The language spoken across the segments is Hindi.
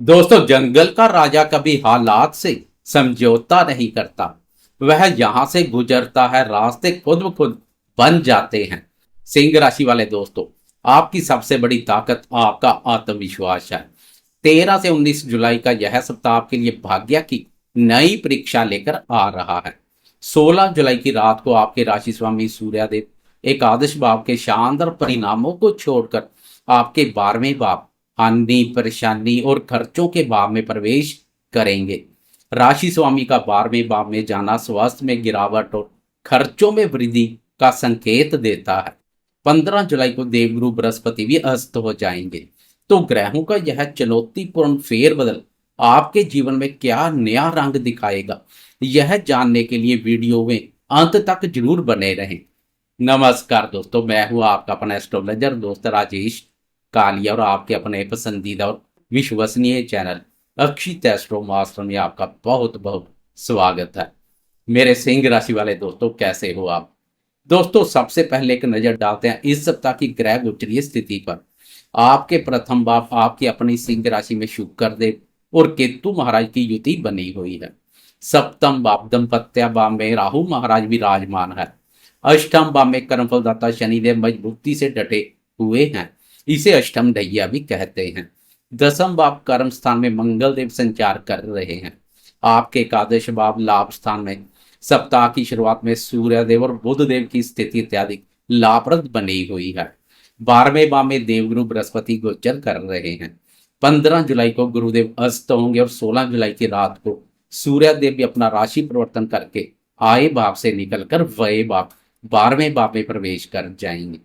दोस्तों, जंगल का राजा कभी हालात से समझौता नहीं करता। वह यहां से गुजरता है, रास्ते खुद ब खुद बन जाते हैं। सिंह राशि वाले दोस्तों, आपकी सबसे बड़ी ताकत आपका आत्मविश्वास है। 13 से 19 जुलाई का यह सप्ताह आपके लिए भाग्य की नई परीक्षा लेकर आ रहा है। 16 जुलाई की रात को आपके राशि स्वामी सूर्यदेव एकादश भाव के शानदार परिणामों को छोड़कर आपके 12वें भाव हानि, परेशानी और खर्चों के भाव में प्रवेश करेंगे। राशि स्वामी का 12वें भाव में जाना स्वास्थ्य में गिरावट और खर्चों में वृद्धि का संकेत देता है। 15 जुलाई को देवगुरु बृहस्पति भी अस्त हो जाएंगे। तो ग्रहों का यह चुनौतीपूर्ण फेरबदल आपके जीवन में क्या नया रंग दिखाएगा, यह जानने के लिए वीडियो में अंत तक जरूर बने रहें। नमस्कार दोस्तों, मैं हूं आपका अपना एस्ट्रोलॉजर दोस्त राजेश कालिया और आपके अपने पसंदीदा और विश्वसनीय चैनल अक्षित एस्ट्रो मास्टर में आपका बहुत बहुत स्वागत है। मेरे सिंह राशि वाले दोस्तों, कैसे हो आप? दोस्तों, सबसे पहले एक नजर डालते हैं इस सप्ताह की ग्रह गोचरीय स्थिति पर। आपके प्रथम भाव आपकी अपनी सिंह राशि में शुक्र देव और केतु महाराज की युति बनी हुई है। सप्तम भाव दंपत्य भाव में राहु महाराज विराजमान है। अष्टम भाव में कर्मफलदाता शनिदेव मजबूती से डटे हुए हैं। इसे अष्टम ढैया भी कहते हैं। दसम भाव कर्म स्थान में मंगल देव संचार कर रहे हैं। आपके एकादश भाव लाभ स्थान में सप्ताह की शुरुआत में सूर्य देव और बुध देव की स्थिति इत्यादि लाभप्रद बनी हुई है। 12वें भाव में देवगुरु बृहस्पति गोचर कर रहे हैं। 15 जुलाई को गुरुदेव अस्त होंगे और 16 जुलाई की रात को सूर्य देव भी अपना राशि परिवर्तन करके आए भाव से निकलकर वय भाव 12वें भाव में प्रवेश कर जाएंगे।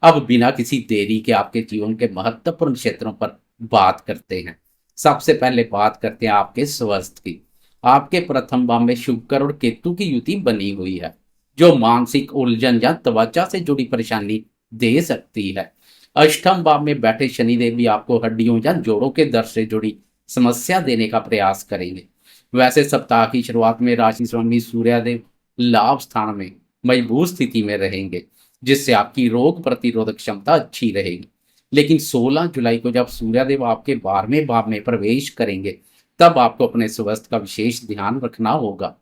अब बिना किसी देरी के आपके जीवन के महत्वपूर्ण क्षेत्रों पर बात करते हैं। सबसे पहले बात करते हैं आपके स्वास्थ्य की। आपके प्रथम भाव में शुक्र और केतु की युति बनी हुई है, जो मानसिक उलझन या त्वचा से जुड़ी परेशानी दे सकती है। अष्टम भाव में बैठे शनिदेव भी आपको हड्डियों या जोड़ों के दर्द से जुड़ी समस्या देने का प्रयास करेंगे। वैसे सप्ताह की शुरुआत में राशि स्वामी सूर्यदेव लाभ स्थान में मजबूत स्थिति में रहेंगे, जिससे आपकी रोग प्रतिरोधक क्षमता अच्छी रहेगी। लेकिन 16 जुलाई को जब सूर्यदेव आपके 12वें भाव में प्रवेश करेंगे, तब आपको अपने स्वास्थ्य का विशेष ध्यान रखना होगा।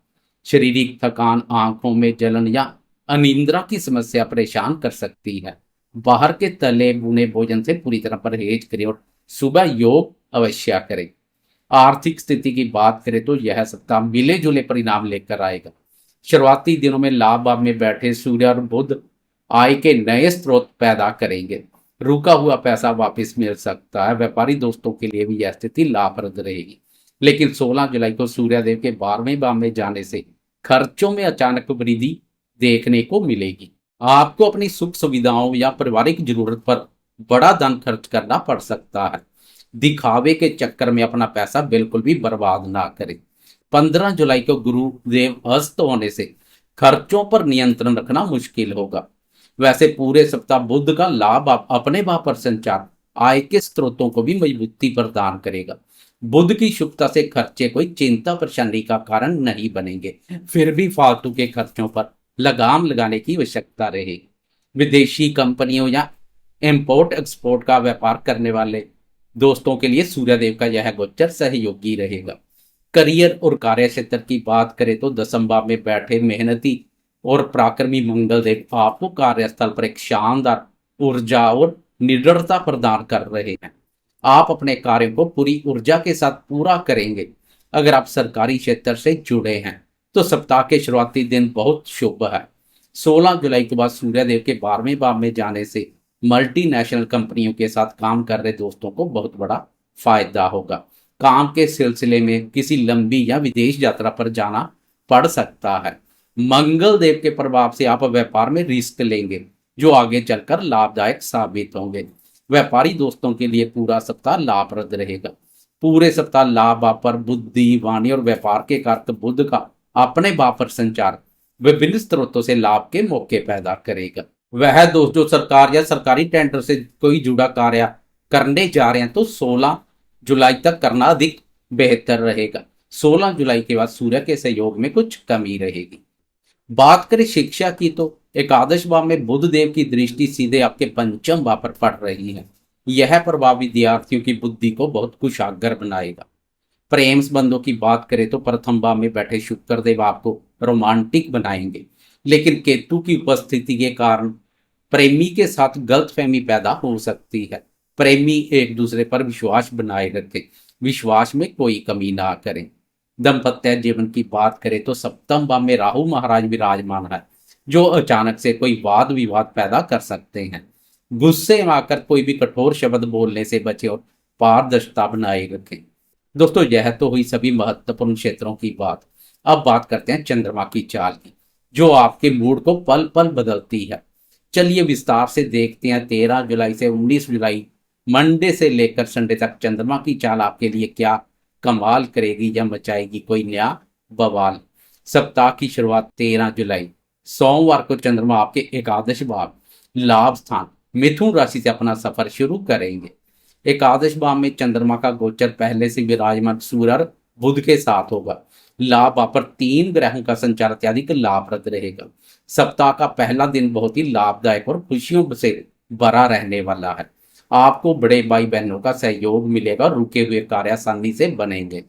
शारीरिक थकान, आंखों में जलन या अनिद्रा की समस्या परेशान कर सकती है। बाहर के तले भुने भोजन से पूरी तरह परहेज करें और सुबह योग अवश्य करें। आर्थिक स्थिति की बात करें तो यह सप्ताह मिले जुले परिणाम लेकर आएगा। शुरुआती दिनों में लाभ भाव में बैठे सूर्य और बुध आय के नए स्रोत पैदा करेंगे। रुका हुआ पैसा वापस मिल सकता है। व्यापारी दोस्तों के लिए भी यह स्थिति लाभप्रद रहेगी। लेकिन 16 जुलाई को सूर्यदेव के 12वें भाव में जाने से खर्चों में अचानक वृद्धि देखने को मिलेगी। आपको अपनी सुख सुविधाओं या पारिवारिक जरूरत पर बड़ा धन खर्च करना पड़ सकता है। दिखावे के चक्कर में अपना पैसा बिल्कुल भी बर्बाद ना करें। 15 जुलाई को गुरुदेव अस्त होने से खर्चों पर नियंत्रण रखना मुश्किल होगा। वैसे पूरे सप्ताह बुध का लाभ आप अपने भाव पर संचार आय के स्रोतों को भी मजबूती प्रदान करेगा। बुध की शुभता से खर्चे कोई चिंता परेशानी का कारण नहीं बनेंगे। फिर भी फालतू के खर्चों पर लगाम लगाने की आवश्यकता रहेगी। विदेशी कंपनियों या इंपोर्ट एक्सपोर्ट का व्यापार करने वाले दोस्तों के लिए सूर्यदेव का यह गोचर सहयोगी रहेगा। करियर और कार्य क्षेत्र की बात करें तो दसम भाव में बैठे मेहनती और पराक्रमी मंगल देव आपको कार्यस्थल पर एक शानदार ऊर्जा और निडरता प्रदान कर रहे हैं। आप अपने कार्यों को पूरी ऊर्जा के साथ पूरा करेंगे। अगर आप सरकारी क्षेत्र से जुड़े हैं तो सप्ताह के शुरुआती दिन बहुत शुभ है। 16 जुलाई के बाद सूर्यदेव के 12वें भाव में जाने से मल्टीनेशनल कंपनियों के साथ काम कर रहे दोस्तों को बहुत बड़ा फायदा होगा। काम के सिलसिले में किसी लंबी या विदेश यात्रा पर जाना पड़ सकता है। मंगल देव के प्रभाव से आप व्यापार में रिस्क लेंगे, जो आगे चलकर लाभदायक साबित होंगे। व्यापारी दोस्तों के लिए पूरा सप्ताह लाभप्रद रहेगा। पूरे सप्ताह लाभ भाव पर बुद्धि, वाणी और व्यापार के कारक बुध का अपने भाव पर संचार विभिन्न स्रोतों से लाभ के मौके पैदा करेगा। वह दोस्त जो सरकार या सरकारी टेंडर से कोई जुड़ा कार्य करने जा रहे हैं तो 16 जुलाई तक करना अधिक बेहतर रहेगा। 16 जुलाई के बाद सूर्य के सहयोग में कुछ कमी रहेगी। बात करें शिक्षा की तो एकादश भाव में बुध देव की दृष्टि सीधे आपके पंचम भाव पर पड़ रही है। यह प्रभाव विद्यार्थियों की बुद्धि को बहुत कुशाग्र बनाएगा। प्रेम संबंधों की बात करें तो प्रथम भाव में बैठे शुक्रदेव आपको रोमांटिक बनाएंगे, लेकिन केतु की उपस्थिति के कारण प्रेमी के साथ गलतफहमी पैदा हो सकती है। प्रेमी एक दूसरे पर विश्वास बनाए रखें, विश्वास में कोई कमी ना करें। दाम्पत्य जीवन की बात करें तो सप्तम भाव में राहु महाराज विराजमान है, जो अचानक से कोई वाद विवाद पैदा कर सकते हैं। गुस्से में आकर कोई भी कठोर शब्द बोलने से बचे और पारदर्शिता बनाए रखें। दोस्तों, यह तो हुई सभी महत्वपूर्ण क्षेत्रों की बात। अब बात करते हैं चंद्रमा की चाल की, जो आपके मूड को पल पल बदलती है। चलिए विस्तार से देखते हैं 13 जुलाई से 19 जुलाई मंडे से लेकर संडे तक चंद्रमा की चाल आपके लिए क्या कमाल करेगी या मचाएगी कोई नया बवाल। सप्ताह की शुरुआत 13 जुलाई सोमवार को चंद्रमा आपके एकादश भाव लाभ स्थान मिथुन राशि से अपना सफर शुरू करेंगे। एकादश भाव में चंद्रमा का गोचर पहले से विराजमान सूर्य और बुध के साथ होगा। लाभ भाव पर 3 ग्रहों का संचार अत्यधिक लाभप्रद रहेगा। सप्ताह का पहला दिन बहुत ही लाभदायक और खुशियों से भरा रहने वाला है। आपको बड़े भाई बहनों का सहयोग मिलेगा और रुके हुए कार्य आसानी से बनेंगे।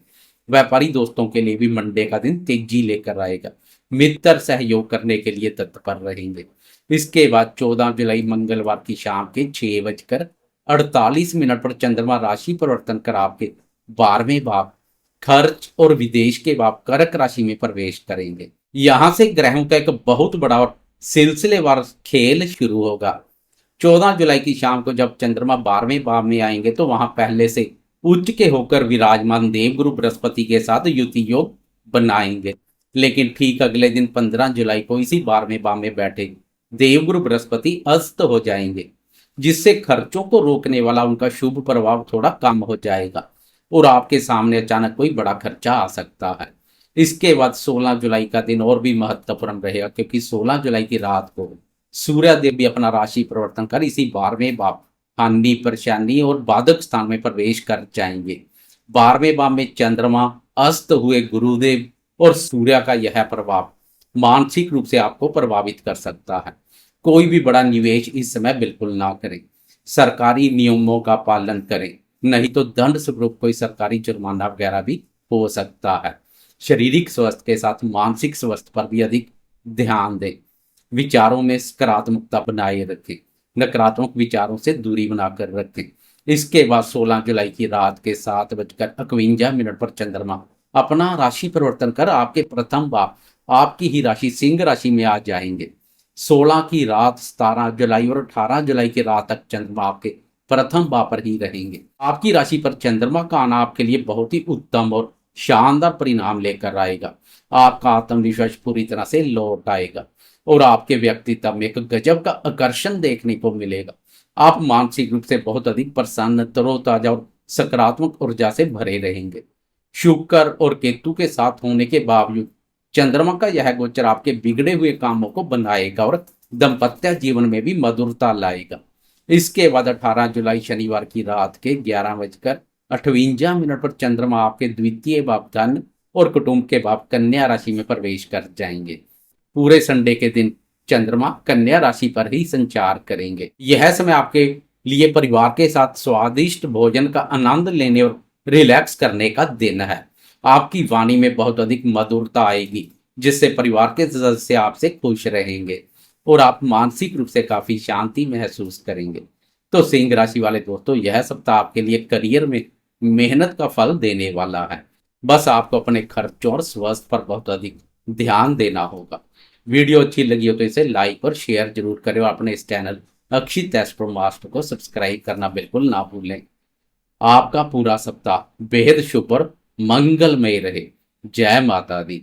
व्यापारी दोस्तों के लिए भी मंडे का दिन तेजी लेकर आएगा। मित्र सहयोग करने के लिए तत्पर रहेंगे। इसके बाद 14 जुलाई मंगलवार की शाम के 6:48 पर चंद्रमा राशि परिवर्तन कर आपके 12वें भाव खर्च और विदेश के भाव कर्क राशि में प्रवेश करेंगे। यहां से ग्रहों का एक बहुत बड़ा और सिलसिलेवार खेल शुरू होगा। 14 जुलाई की शाम को जब चंद्रमा 12वें भाव में आएंगे तो वहां पहले से उच्च के होकर विराजमान देवगुरु बृहस्पति के साथ युति योग बनाएंगे। लेकिन ठीक अगले दिन 15 जुलाई को इसी 12वें भाव में बैठे देवगुरु बृहस्पति अस्त हो जाएंगे, जिससे खर्चों को रोकने वाला उनका शुभ प्रभाव थोड़ा कम हो जाएगा और आपके सामने अचानक कोई बड़ा खर्चा आ सकता है। इसके बाद 16 जुलाई का दिन और भी महत्वपूर्ण रहेगा, क्योंकि 16 जुलाई की रात को सूर्यदेव भी अपना राशि परिवर्तन कर इसी 12वें भाव हानि परेशानी और बाधक स्थान में प्रवेश कर जाएंगे। 12वें भाव में चंद्रमा अस्त हुए गुरुदेव और सूर्य का यह प्रभाव मानसिक रूप से आपको प्रभावित कर सकता है। कोई भी बड़ा निवेश इस समय बिल्कुल ना करें। सरकारी नियमों का पालन करें, नहीं तो दंड स्वरूप कोई सरकारी जुर्माना वगैरह भी हो सकता है। शारीरिक स्वास्थ्य के साथ मानसिक स्वास्थ्य पर भी अधिक ध्यान दें। विचारों में सकारात्मकता बनाए रखें, नकारात्मक विचारों से दूरी बनाकर रखें। इसके बाद 16 जुलाई की रात के 7:51 पर चंद्रमा अपना राशि परिवर्तन कर आपके प्रथम भाव आपकी ही राशि सिंह राशि में आ जाएंगे। 16 की रात 17 जुलाई और 18 जुलाई की रात तक चंद्रमा आपके प्रथम भाव पर ही रहेंगे। आपकी राशि पर चंद्रमा का आना आपके लिए बहुत ही उत्तम और शानदार परिणाम लेकर आएगा। आपका आत्मविश्वास पूरी तरह से लौट आएगा और आपके व्यक्तित्व में एक गजब का आकर्षण देखने को मिलेगा। आप मानसिक रूप से बहुत अधिक प्रसन्न, तरोताजा और सकारात्मक ऊर्जा से भरे रहेंगे। शुक्र और केतु के साथ होने के बावजूद चंद्रमा का यह गोचर आपके बिगड़े हुए कामों को बनाएगा और दाम्पत्य जीवन में भी मधुरता लाएगा। इसके बाद 18 जुलाई शनिवार की रात के 11:58 पर चंद्रमा आपके द्वितीय भाव धन और कुटुंब के भाव कन्या राशि में प्रवेश कर जाएंगे। पूरे संडे के दिन चंद्रमा कन्या राशि पर ही संचार करेंगे। यह समय आपके लिए परिवार के साथ स्वादिष्ट भोजन का आनंद लेने और रिलैक्स करने का दिन है। आपकी वाणी में बहुत अधिक मधुरता आएगी, जिससे परिवार के सदस्य आपसे खुश रहेंगे और आप मानसिक रूप से काफी शांति महसूस करेंगे। तो सिंह राशि वाले दोस्तों, यह सप्ताह आपके लिए करियर में मेहनत का फल देने वाला है। बस आपको अपने खर्चों और स्वास्थ्य पर बहुत अधिक ध्यान देना होगा। वीडियो अच्छी लगी हो तो इसे लाइक और शेयर जरूर करें और अपने इस चैनल अक्षित एस्ट्रो मास्टर को सब्सक्राइब करना बिल्कुल ना भूलें। आपका पूरा सप्ताह बेहद शुभ और मंगलमय रहे। जय माता दी।